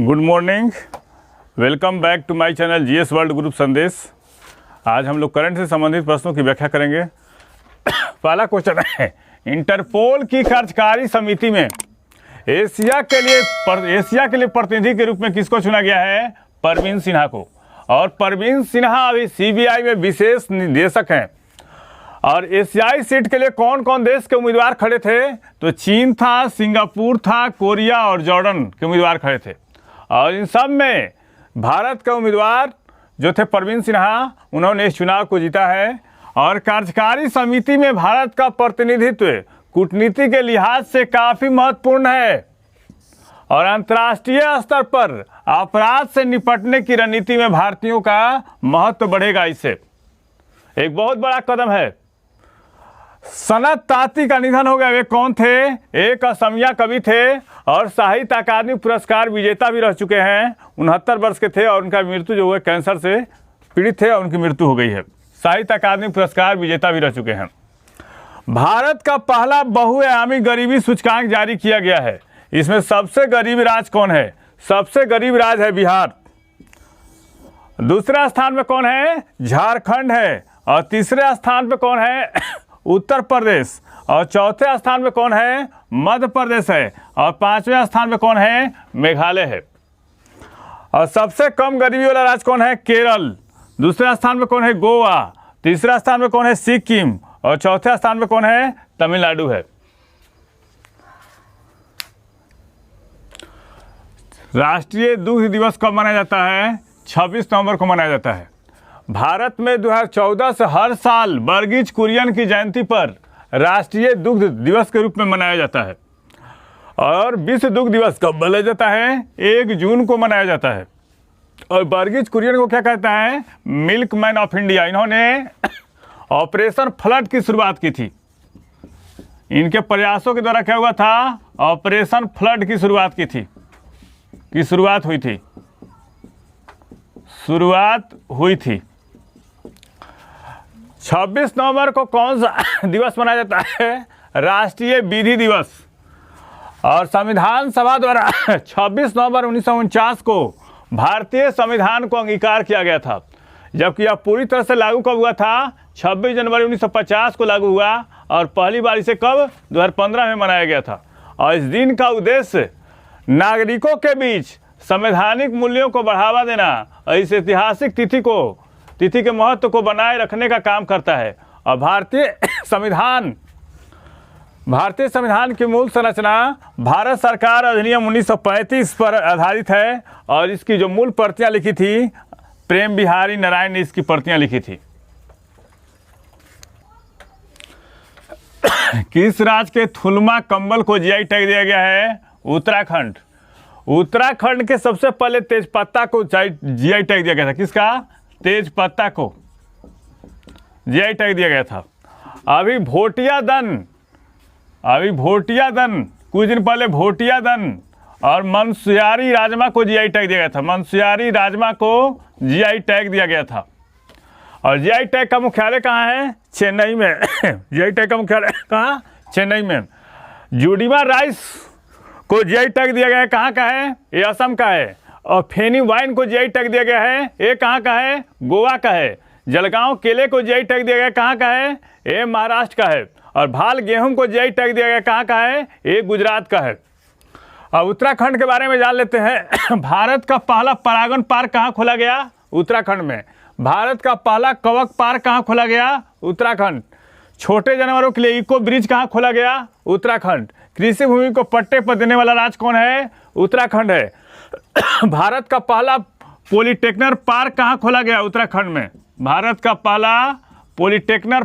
Good morning, welcome back to my channel GS world group संदेश। आज हम लोग करंट से संबंधित प्रश्नों की व्याख्या करेंगे। पहला क्वेश्चन है, इंटरपोल की कार्यकारी समिति में एशिया के लिए प्रतिनिधि के रूप में किसको चुना गया है? परवीन सिन्हा को। और परवीन सिन्हा अभी सीबीआई में विशेष निदेशक हैं। और एशियाई सीट के लिए कौन कौन देश के उम्मीदवार खड़े थे? तो चीन था, सिंगापुर था, कोरिया और जॉर्डन के उम्मीदवार खड़े थे। और इन सब में भारत के उम्मीदवार जो थे परवीन सिन्हा, उन्होंने इस चुनाव को जीता है। और कार्यकारी समिति में भारत का प्रतिनिधित्व कूटनीति के लिहाज से काफ़ी महत्वपूर्ण है। और अंतर्राष्ट्रीय स्तर पर अपराध से निपटने की रणनीति में भारतीयों का महत्व बढ़ेगा। इससे एक बहुत बड़ा कदम है। सनत ताती का निधन हो गया। वे कौन थे? एक असमिया कवि थे और साहित्य अकादमी पुरस्कार विजेता भी रह चुके हैं। 69 वर्ष के थे और उनका मृत्यु जो हुआ कैंसर से पीड़ित थे और उनकी मृत्यु हो गई है। साहित्य अकादमी पुरस्कार विजेता भी रह चुके हैं। भारत का पहला बहुआयामी गरीबी सूचकांक जारी किया गया है। इसमें सबसे गरीब राज्य कौन है? सबसे गरीब राज्य है बिहार। दूसरे स्थान पे कौन है? झारखंड है। और तीसरे स्थान पे कौन है? उत्तर प्रदेश। और चौथे स्थान पे कौन है? मध्य प्रदेश है। और पांचवें स्थान पे कौन है? मेघालय है। और सबसे कम गरीबी वाला राज्य कौन है? केरल। दूसरे स्थान पे कौन है? गोवा। तीसरा स्थान पे कौन है? सिक्किम। और चौथे स्थान पे कौन है? तमिलनाडु है। राष्ट्रीय दुग्ध दिवस कब मनाया जाता है? 26 नवंबर को मनाया जाता है। भारत में 2014 से हर साल वर्गीज कुरियन की जयंती पर राष्ट्रीय दुग्ध दिवस के रूप में मनाया जाता है। और विश्व दुग्ध दिवस कब मनाया जाता है? 1 जून को मनाया जाता है। और वर्गीज कुरियन को क्या कहता है? Milk man of India. इन्होंने ऑपरेशन फ्लड की शुरुआत की थी। इनके प्रयासों के द्वारा क्या हुआ था? ऑपरेशन फ्लड की शुरुआत की थी। शुरुआत हुई थी। 26 नवंबर को कौन सा दिवस मनाया जाता है? राष्ट्रीय विधि दिवस। और संविधान सभा द्वारा 26 नवंबर 1949 को भारतीय संविधान को अंगीकार किया गया था। जबकि यह पूरी तरह से लागू कब हुआ था? 26 जनवरी 1950 को लागू हुआ। और पहली बार इसे कब? 2015 में मनाया गया था। और इस दिन का उद्देश्य नागरिकों के बीच संवैधानिक मूल्यों को बढ़ावा देना और इस ऐतिहासिक तिथि के महत्व को बनाए रखने का काम करता है। और भारतीय संविधान की मूल संरचना भारत सरकार अधिनियम 1935 पर आधारित है। और इसकी जो मूल प्रतियां लिखी थी, प्रेम बिहारी नारायण ने इसकी प्रतियां लिखी थी। किस राज्य के थुलमा कंबल को जीआई टैग दिया गया है? उत्तराखंड। उत्तराखंड के सबसे पहले तेजपत्ता को जीआई टैग दिया गया था। किसका? तेजपत्ता को जीआई टैग दिया गया था। अभी भोटिया दन कुछ दिन पहले भोटिया दन और मनसुयारी राजमा को जीआई टैग दिया गया था। मनसुयारी राजमा को जीआई टैग दिया गया था। और जीआई टैग का मुख्यालय कहाँ है? चेन्नई में। जीआई टैग का मुख्यालय कहाँ? चेन्नई में। जुडीमा राइस को जीआई टैग दिया गया है। कहाँ का है? ये असम का है। और फेनी वाइन को जीआई टैग दिया गया है। ये कहाँ का है? गोवा का है। जलगांव केले को जीआई टैग दिया गया है। कहाँ का है? ये महाराष्ट्र का है। और भाल गेहूं को जीआई टैग दिया गया। कहाँ का है? ये गुजरात का है। अब उत्तराखंड के बारे में जान लेते हैं। भारत का पहला परागन पार्क कहाँ खोला गया? उत्तराखंड में। भारत का पहला कवक पार्क कहाँ खोला गया? उत्तराखंड। छोटे जानवरों के लिए इको ब्रिज कहाँ खोला गया? उत्तराखंड। कृषि भूमि को पट्टे पर देने वाला राज्य कौन है? उत्तराखंड है। भारत का पहला पॉलीटेक्निक पार्क कहाँ खोला गया? उत्तराखंड में। भारत का पहला पॉलीटेक्निक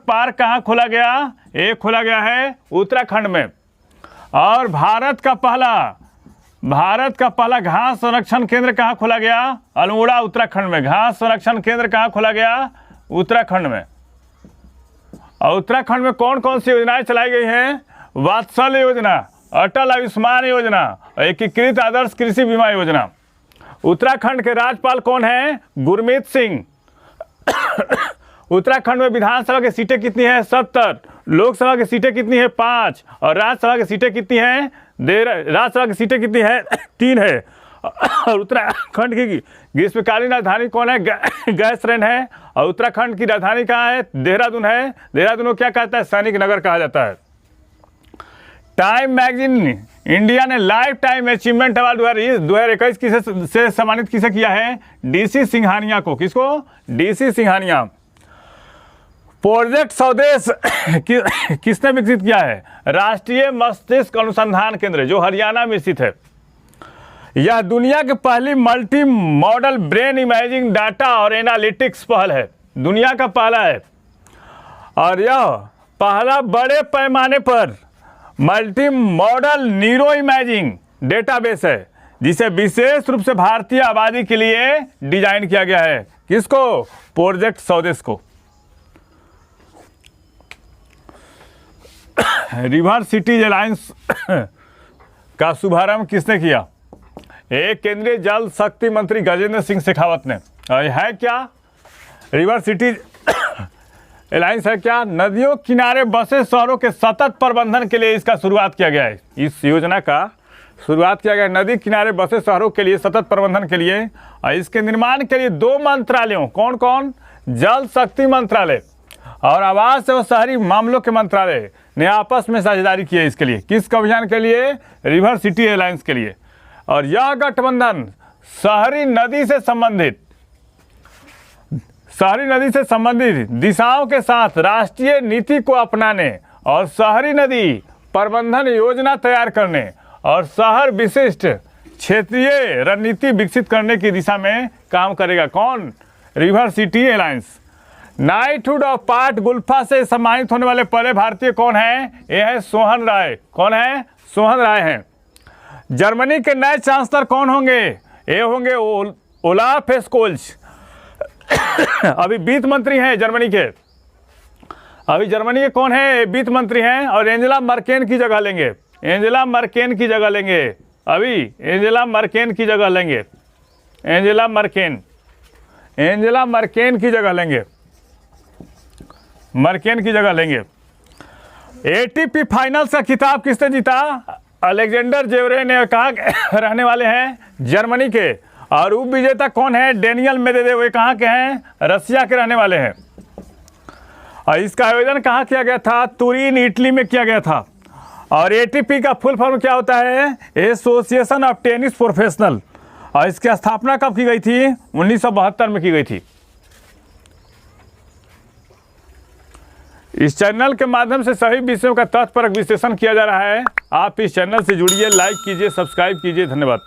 पार्क कहाँ खोला गया? ये खोला गया है उत्तराखंड में। और भारत का पहला घास संरक्षण केंद्र कहाँ खोला गया? अल्मोड़ा, उत्तराखंड में। घास संरक्षण केंद्र कहाँ खोला गया? उत्तराखंड में। और उत्तराखंड में कौन कौन सी योजनाएं चलाई गई हैं? वात्सल्य योजना, अटल आयुष्मान योजना, एकीकृत आदर्श कृषि बीमा योजना। उत्तराखंड के राज्यपाल कौन है? गुरमीत सिंह। उत्तराखंड में विधानसभा की सीटें कितनी हैं? 70। लोकसभा की सीटें कितनी हैं? 5। और राज्यसभा की सीटें कितनी हैं? राज्यसभा की सीटें कितनी है? 3 है। और उत्तराखंड की ग्रीष्मकालीन राजधानी कौन है? गैसरैन है। और उत्तराखंड की राजधानी कहाँ है? देहरादून है। देहरादून को क्या कहता है? सैनिक नगर कहा जाता है। टाइम मैगजीन इंडिया ने लाइफ टाइम अचीवमेंट अवार्ड 2021 से सम्मानित किसे किया है? DC सिंघानिया को। किसको? DC सिंघानिया। प्रोजेक्ट स्वदेश किसने विकसित किया है? राष्ट्रीय मस्तिष्क अनुसंधान केंद्र, जो हरियाणा में स्थित है। यह दुनिया की पहली multi modal brain imaging data और एनालिटिक्स पहल है। दुनिया का पहला है और यह पहला बड़े पैमाने पर multi modal neuro imaging database है, जिसे विशेष रूप से भारतीय आबादी के लिए डिजाइन किया गया है। किसको? प्रोजेक्ट स्वदेश को। रिवर सिटीज अलायंस का शुभारंभ किसने किया? एक केंद्रीय जल शक्ति मंत्री गजेंद्र सिंह शेखावत ने। है क्या रिवर सिटीज अलायंस? है क्या? नदियों किनारे बसे शहरों के सतत प्रबंधन के लिए इसका शुरुआत किया गया है। इस योजना का शुरुआत किया गया नदी किनारे बसे शहरों के लिए सतत प्रबंधन के लिए। और इसके निर्माण के लिए 2 मंत्रालयों, कौन कौन? जल शक्ति मंत्रालय और आवास एवं शहरी मामलों के मंत्रालय ने आपस में साझेदारी की है। इसके लिए किस अभियान के लिए? रिवर सिटी अलायंस के लिए। और यह गठबंधन शहरी नदी से संबंधित दिशाओं के साथ राष्ट्रीय नीति को अपनाने और शहरी नदी प्रबंधन योजना तैयार करने और शहर विशिष्ट क्षेत्रीय रणनीति विकसित करने की दिशा में काम करेगा। कौन? River city alliance. Knighthood of part गुल्फा से सम्मानित होने वाले पहले भारतीय कौन है? ये है सोहन राय। कौन है? सोहन राय हैं। जर्मनी के नए चांसलर कौन होंगे? ये होंगे ओलाफ स्कोल्ज। अभी वित्त मंत्री हैं जर्मनी के। अभी जर्मनी के कौन है? वित्त मंत्री हैं और एंजेला मर्केल की जगह लेंगे। एंजेला मर्केल की जगह लेंगे। अभी एंजेला मर्केल की जगह लेंगे। एंजेला मर्केल की जगह लेंगे। मर्केल की जगह लेंगे। ATP फाइनल्स का खिताब किसने जीता? अलेक्जेंडर जेवरेव ने। कहा रहने वाले हैं? जर्मनी के। और उप विजेता कौन है? Daniel Medvedev. वे कहाँ के हैं? रसिया के रहने वाले हैं। और इसका आयोजन कहाँ किया गया था? तुरीन, इटली में किया गया था। और ATP का फुल फॉर्म क्या होता है? Association of tennis professional. और इसकी स्थापना कब की गई थी? 1972 में की गई थी। इस चैनल के माध्यम से सभी विषयों का तथ्यपरक विश्लेषण किया जा रहा है। आप इस चैनल से जुड़िए, लाइक कीजिए, सब्सक्राइब कीजिए। धन्यवाद।